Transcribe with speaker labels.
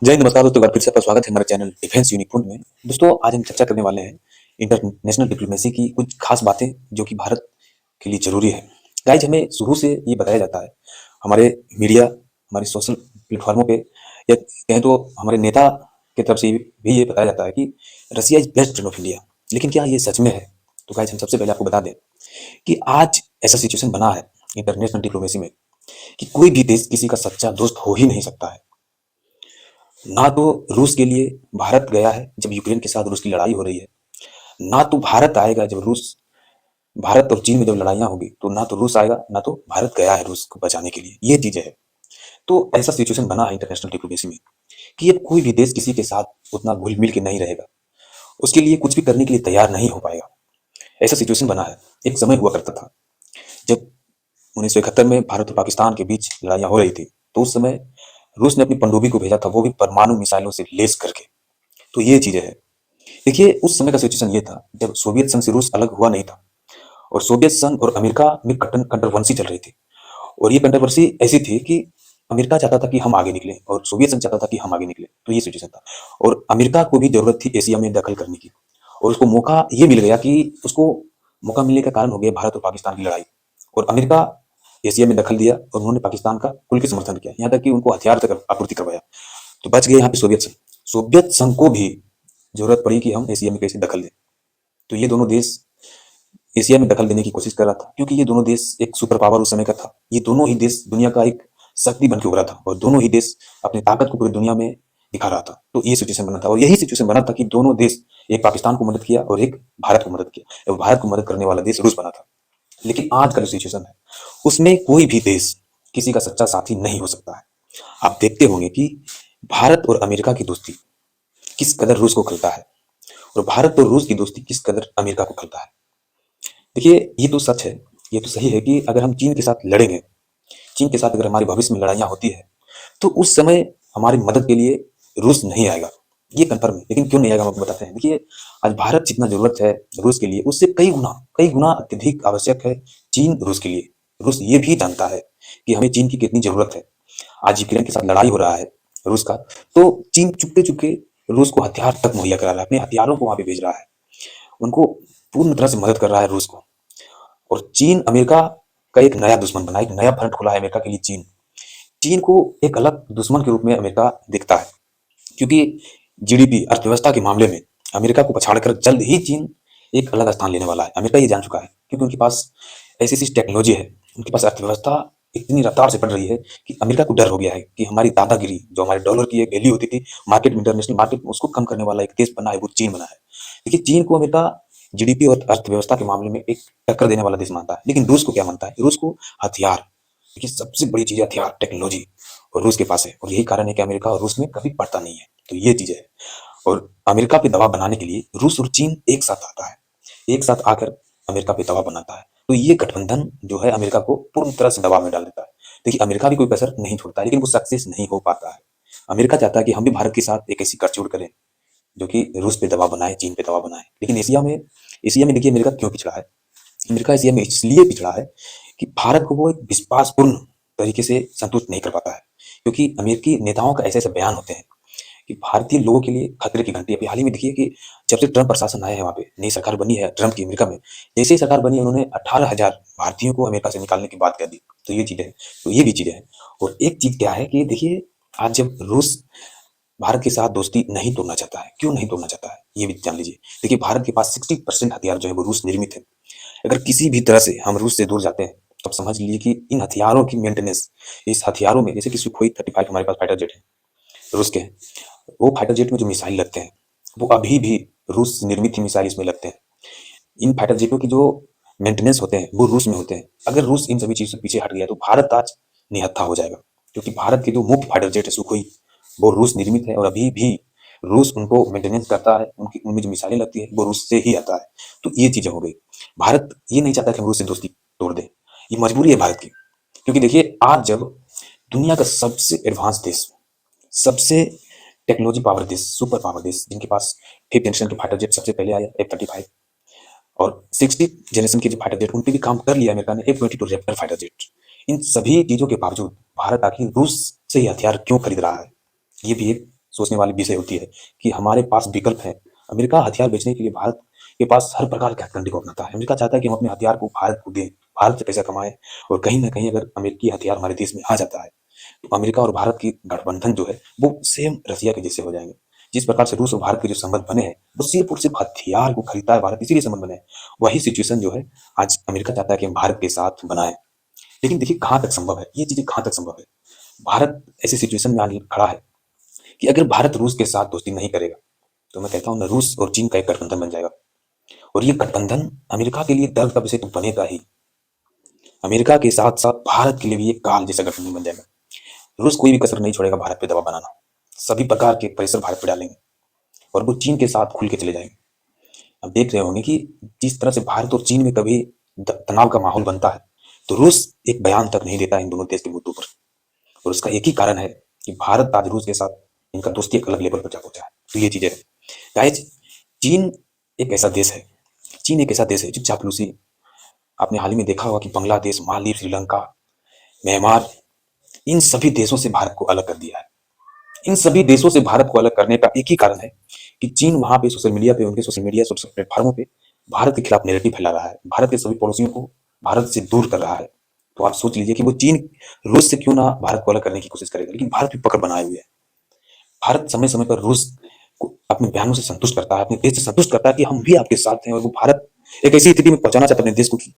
Speaker 1: जय हिंद, नमस्कार दोस्तों। एक बार फिर से आपका स्वागत है हमारे चैनल डिफेंस यूनिकॉर्न में। दोस्तों, आज हम चर्चा करने वाले हैं इंटरनेशनल डिप्लोमेसी की कुछ खास बातें जो कि भारत के लिए जरूरी है। गाइज, हमें शुरू से ये बताया जाता है हमारे मीडिया, हमारे सोशल प्लेटफॉर्मों पे, या कहें तो हमारे नेता की तरफ से भी ये बताया जाता है कि Russia is best friend of India. लेकिन क्या ये सच में है? तो गाइज, हम सबसे पहले आपको बता दें कि आज ऐसा सिचुएशन बना है इंटरनेशनल डिप्लोमेसी में कि कोई भी देश किसी का सच्चा दोस्त हो ही नहीं सकता है। ना तो रूस के लिए भारत गया है जब यूक्रेन के साथ रूस की लड़ाई हो रही है, ना तो भारत आएगा जब भारत और चीन में जब लड़ाइयां होगी, तो ना तो रूस आएगा ना तो भारत गया है रूस को बचाने के लिए। ये चीजें है। तो ऐसा सिचुएशन बना है इंटरनेशनल डिप्लोमेसी में कि अब कोई भी देश किसी के साथ उतना घुल मिल के नहीं रहेगा, उसके लिए कुछ भी करने के लिए तैयार नहीं हो पाएगा। ऐसा सिचुएशन बना है। एक समय हुआ करता था जब 1971 में भारत और पाकिस्तान के बीच लड़ाइयां हो रही थी, तो उस समय रूस ने अपनी पनडुब्बी को भेजा था, वो भी परमाणु मिसाइलों से लेस करके। तो ये चीजें है। देखिए, उस समय का सिचुएशन ये था जब सोवियत संघ से रूस अलग हुआ नहीं था, और सोवियत संघ और अमेरिका में कंट्रोवर्सी चल रही थी। और ये कंट्रोवर्सी ऐसी थी कि अमेरिका चाहता था कि हम आगे निकले और सोवियत संघ चाहता था कि हम आगे निकले। तो ये सिचुएशन था। और अमेरिका को भी जरूरत थी एशिया में दखल करने की, और उसको मौका ये मिल गया कि उसको मौका मिलने का कारण हो गया भारत और पाकिस्तान की लड़ाई। और अमेरिका एशिया में दखल दिया और उन्होंने पाकिस्तान का खुल के समर्थन किया, यहाँ तक कि उनको हथियार तक आपूर्ति करवाया। तो बच गए यहाँ पे सोवियत संघ। सोवियत संघ को भी जरूरत पड़ी कि हम एशिया में कैसे दखल दें। तो ये दोनों देश एशिया में दखल देने की कोशिश कर रहा था, क्योंकि ये दोनों देश एक सुपर पावर उस समय का था। ये दोनों ही देश दुनिया का एक शक्ति बन के उभरा था, और दोनों ही देश अपनी ताकत को पूरी दुनिया में दिखा रहा था। तो ये सिचुएशन बना था, और यही सिचुएशन बना था कि दोनों देश, एक पाकिस्तान को मदद किया और एक भारत को मदद किया, और भारत को मदद करने वाला देश रूस बना था। लेकिन आज का जो सिचुएशन है, उसमें कोई भी देश किसी का सच्चा साथी नहीं हो सकता है। आप देखते होंगे कि भारत और अमेरिका की दोस्ती किस कदर रूस को खलता है, और भारत और रूस की दोस्ती किस कदर अमेरिका को खलता है। देखिए, ये तो सच है, ये तो सही है कि अगर हम चीन के साथ लड़ेंगे, चीन के साथ अगर हमारी भविष्य में लड़ाइयाँ होती है, तो उस समय हमारी मदद के लिए रूस नहीं आएगा। ये कन्फर्म है। लेकिन क्यों नहीं आएगा, हम आपको बताते हैं। देखिए, आज भारत जितना जरूरत है रूस के लिए, उससे कई गुना अत्यधिक आवश्यक है चीन रूस के लिए। रूस ये भी जानता है कि हमें चीन की कितनी जरूरत है। आज यूक्रेन के साथ लड़ाई हो रहा है रूस का, तो चीन चुपके चुपके रूस को हथियार तक मुहैया करा रहा है, अपने हथियारों को वहां पे भेज रहा है, उनको पूर्ण तरह से मदद कर रहा है रूस को। और चीन अमेरिका का एक नया दुश्मन बना, एक नया फ्रंट खुला है अमेरिका के लिए। चीन चीन को एक अलग दुश्मन के रूप में अमेरिका दिखता है, क्योंकि जीडीपी अर्थव्यवस्था के मामले में अमेरिका को पछाड़कर जल्द ही चीन एक अलग स्थान लेने वाला है। अमेरिका ये जान चुका है, क्योंकि उनके पास ऐसी ऐसी टेक्नोलॉजी है, उनके पास अर्थव्यवस्था इतनी रफ्तार से बढ़ रही है कि अमेरिका को डर हो गया है कि हमारी दादागिरी, जो हमारे डॉलर की एक वैल्यू होती थी मार्केट में, इंटरनेशनल मार्केट में, उसको कम करने वाला एक देश बना है, वो चीन बना है। देखिए, चीन को अमेरिका जीडीपी और अर्थव्यवस्था के मामले में एक टक्कर देने वाला देश मानता है। लेकिन रूस को क्या मानता है? रूस को हथियार। देखिए, सबसे बड़ी चीज हथियार, टेक्नोलॉजी, और रूस के पास है। और यही कारण है कि अमेरिका और रूस में कभी पड़ता नहीं है। तो ये चीजें है। और अमेरिका पे दबाव बनाने के लिए रूस और चीन एक साथ आता है, एक साथ आकर अमेरिका पे दबाव बनाता है। तो ये गठबंधन जो है अमेरिका को पूर्ण तरह से दबाव में डाल देता है। देखिए, अमेरिका भी कोई कसर नहीं छोड़ता है, लेकिन वो सक्सेस नहीं हो पाता है। अमेरिका चाहता है कि हम भी भारत के साथ एक ऐसी करचोड़ करें जो कि रूस पे दबाव बनाए, चीन पे दबाव बनाए। लेकिन एशिया में देखिए अमेरिका क्यों पिछड़ा है? अमेरिका एशिया में इसलिए पिछड़ा है कि भारत को वो एक विश्वासपूर्ण तरीके से संतुष्ट नहीं कर पाता है। क्योंकि अमेरिकी नेताओं का ऐसे ऐसे बयान होते हैं कि भारतीय लोगों के लिए खतरे की घंटी। अभी हाल ही में देखिए कि जब से ट्रंप प्रशासन आया है, वहां पे नई सरकार बनी है ट्रंप की अमेरिका में, जैसे ही सरकार बनी उन्होंने 18,000 भारतीयों को अमेरिका से निकालने की बात कर दी। तो ये चीजें हैं। तो ये भी चीजें हैं। और एक चीज क्या है कि देखिए, आज जब रूस भारत के साथ दोस्ती नहीं तोड़ना चाहता है, क्यों नहीं तोड़ना चाहता है, ये भी जान लीजिए। देखिए, भारत के पास 60% हथियार जो है वो रूस निर्मित है। अगर किसी भी तरह से हम रूस से दूर जाते हैं, तो आप समझ लीजिए कि इन हथियारों की मेंटेनेंस, इस हथियारों में, जैसे कि सुखोई 35 हमारे पास फाइटर जेट है रूस के, वो फाइटर जेट में जो मिसाइल लगते हैं, वो अभी भी रूस निर्मित ही मिसाइल इसमें लगते हैं। इन फाइटर जेटों की जो मेंटेनेंस होते हैं वो रूस में होते हैं। अगर रूस इन सभी चीजों से पीछे हट गया तो भारत आज निहत्था हो जाएगा, क्योंकि भारत के जो मुख्य फाइटर जेट है सुखोई, वो रूस निर्मित है, और अभी भी रूस उनको मेंटेनेंस करता है। उनकी उनमें जो मिसाइलें लगती है वो रूस से ही आता है। तो ये चीजें हो गई। भारत ये नहीं चाहता कि हम रूस से दोस्ती तोड़ दें, ये मजबूरी है भारत की। क्योंकि देखिए, आज जब दुनिया का सबसे एडवांस देश, सबसे टेक्नोलॉजी पावर देश, सुपर पावर देश, जिनके पास 5th जनरेशन के फाइटर जेट सबसे पहले आया F-35, और 60th जनरेशन के जो फाइटर जेट उन पे भी काम कर लिया अमेरिका ने, F-22 रैप्टर फाइटर जेट। इन सभी चीजों के बावजूद भारत आखिर रूस से ही हथियार क्यों खरीद रहा है? ये भी एक सोचने वाली विषय होती है कि हमारे पास विकल्प है। अमेरिका हथियार बेचने के लिए भारत के पास हर प्रकार के हथकंडे को अपनाता है। अमेरिका चाहता है कि हम अपने हथियार को भारत को दें, भारत से पैसा कमाएं, और कहीं न कहीं अगर अमेरिकी हथियार हमारे देश में आ जाता है, तो अमेरिका और भारत की गठबंधन जो है, वो सेम रसिया के जैसे हो जाएँगे। जिस प्रकार से रूस और भारत के जो संबंध बने हैं, वो सिर्फ़ और सिर्फ़ हथियार को खरीदता है भारत, इसीलिए संबंध बने हैं। वही सिचुएशन जो है, आज अमेरिका चाहता है कि हम भारत के साथ बनाएँ। लेकिन देखिए कहाँ तक संभव है, ये चीज़ें कहाँ तक संभव है? भारत ऐसी सिचुएशन में आज खड़ा है कि अगर भारत रूस के साथ दोस्ती नहीं करेगा, तो मैं कहता हूँ ना, रूस और चीन का एक गठबंधन बन जाएगा। और ये गठबंधन अमेरिका के लिए दर्द का विषय तो बनेगा ही। अमेरिका के साथ-साथ भारत के लिए भी एक काल जैसा गठबंधन बन जाएगा। रूस कोई भी कसर नहीं छोड़ेगा भारत पे दबाव बनाना। सभी प्रकार के प्रेशर भारत पे डालेंगे और वो चीन के साथ खुल के चले जाएँगे। अब देख रहे होंगे कि जिस तरह से भारत और चीन में कभी तनाव का माहौल बनता है, तो रूस एक बयान तक नहीं देता इन दोनों देश के मुद्दों पर। और उसका एक ही कारण है कि भारत आज रूस के साथ इनका दोस्ती एक अलग लेवल पर जा पहुंचा है। तो ये चीजें है गाइज। चीन एक ऐसा देश है, चीन एक ऐसा देश है जो चापलूसी, आपने हाल ही में देखा होगा कि बांग्लादेश, मालदीव, श्रीलंका, म्यांमार, इन सभी देशों से भारत को अलग कर दिया है। इन सभी देशों से भारत को अलग करने का एक ही कारण है कि चीन वहां पे सोशल मीडिया पे, उनके सोशल मीडिया सोशल प्लेटफॉर्मों पे भारत के खिलाफ नैरेटिव फैला रहा है, भारत के सभी पड़ोसियों को भारत से दूर कर रहा है। तो आप सोच लीजिए कि वो चीन रूस से क्यों ना भारत को अलग करने की कोशिश करेगा, लेकिन भारत भी पकड़ बनाए हुए है। भारत समय समय पर रूस को अपने बयानों से संतुष्ट करता है, अपने देश से संतुष्ट करता है कि हम भी आपके साथ हैं, और वो भारत एक ऐसी स्थिति में पहुंचाना चाहता है अपने देश को कि